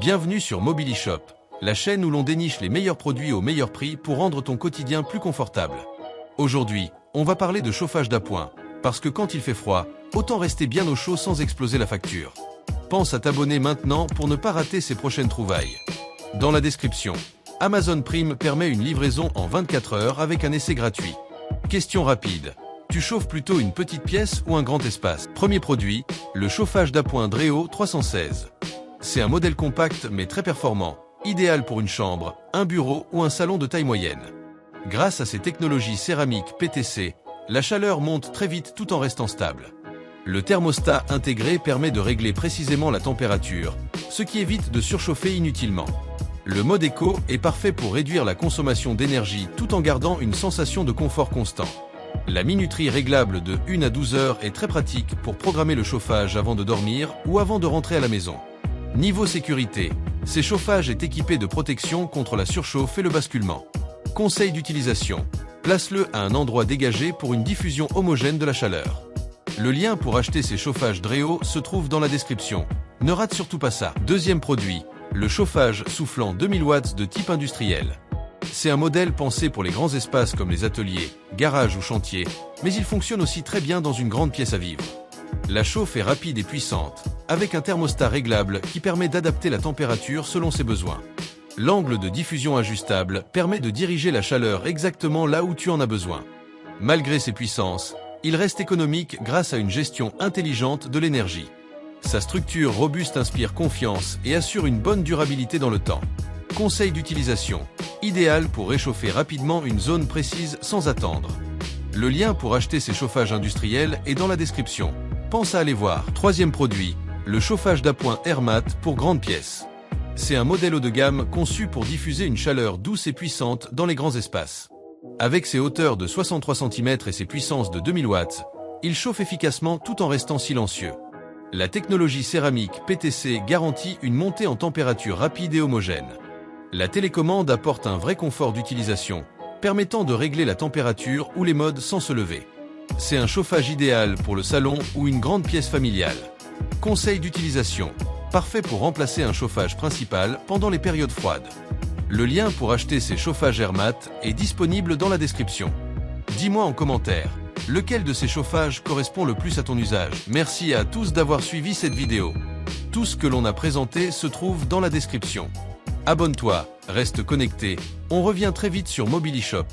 Bienvenue sur Mobilishop, la chaîne où l'on déniche les meilleurs produits au meilleur prix pour rendre ton quotidien plus confortable. Aujourd'hui, on va parler de chauffage d'appoint, parce que quand il fait froid, autant rester bien au chaud sans exploser la facture. Pense à t'abonner maintenant pour ne pas rater ces prochaines trouvailles. Dans la description, Amazon Prime permet une livraison en 24 heures avec un essai gratuit. Question rapide. Tu chauffes plutôt une petite pièce ou un grand espace? Premier produit, le chauffage d'appoint Dreo 316. C'est un modèle compact mais très performant, idéal pour une chambre, un bureau ou un salon de taille moyenne. Grâce à ses technologies céramiques PTC, la chaleur monte très vite tout en restant stable. Le thermostat intégré permet de régler précisément la température, ce qui évite de surchauffer inutilement. Le mode éco est parfait pour réduire la consommation d'énergie tout en gardant une sensation de confort constant. La minuterie réglable de 1 à 12 heures est très pratique pour programmer le chauffage avant de dormir ou avant de rentrer à la maison. Niveau sécurité, ces chauffages est équipé de protection contre la surchauffe et le basculement. Conseil d'utilisation, place-le à un endroit dégagé pour une diffusion homogène de la chaleur. Le lien pour acheter ces chauffages Dreo se trouve dans la description. Ne rate surtout pas ça. Deuxième produit, le chauffage soufflant 2000 watts de type industriel. C'est un modèle pensé pour les grands espaces comme les ateliers, garages ou chantiers, mais il fonctionne aussi très bien dans une grande pièce à vivre. La chauffe est rapide et puissante, avec un thermostat réglable qui permet d'adapter la température selon ses besoins. L'angle de diffusion ajustable permet de diriger la chaleur exactement là où tu en as besoin. Malgré ses puissances, il reste économique grâce à une gestion intelligente de l'énergie. Sa structure robuste inspire confiance et assure une bonne durabilité dans le temps. Conseil d'utilisation, idéal pour réchauffer rapidement une zone précise sans attendre. Le lien pour acheter ces chauffages industriels est dans la description. Pense à aller voir. Troisième produit, le chauffage d'appoint Airmat pour grandes pièces. C'est un modèle haut de gamme conçu pour diffuser une chaleur douce et puissante dans les grands espaces. Avec ses hauteurs de 63 cm et ses puissances de 2000 watts, il chauffe efficacement tout en restant silencieux. La technologie céramique PTC garantit une montée en température rapide et homogène. La télécommande apporte un vrai confort d'utilisation, permettant de régler la température ou les modes sans se lever. C'est un chauffage idéal pour le salon ou une grande pièce familiale. Conseil d'utilisation, parfait pour remplacer un chauffage principal pendant les périodes froides. Le lien pour acheter ces chauffages Airmat est disponible dans la description. Dis-moi en commentaire, lequel de ces chauffages correspond le plus à ton usage? Merci à tous d'avoir suivi cette vidéo. Tout ce que l'on a présenté se trouve dans la description. Abonne-toi, reste connecté, on revient très vite sur Mobilishop.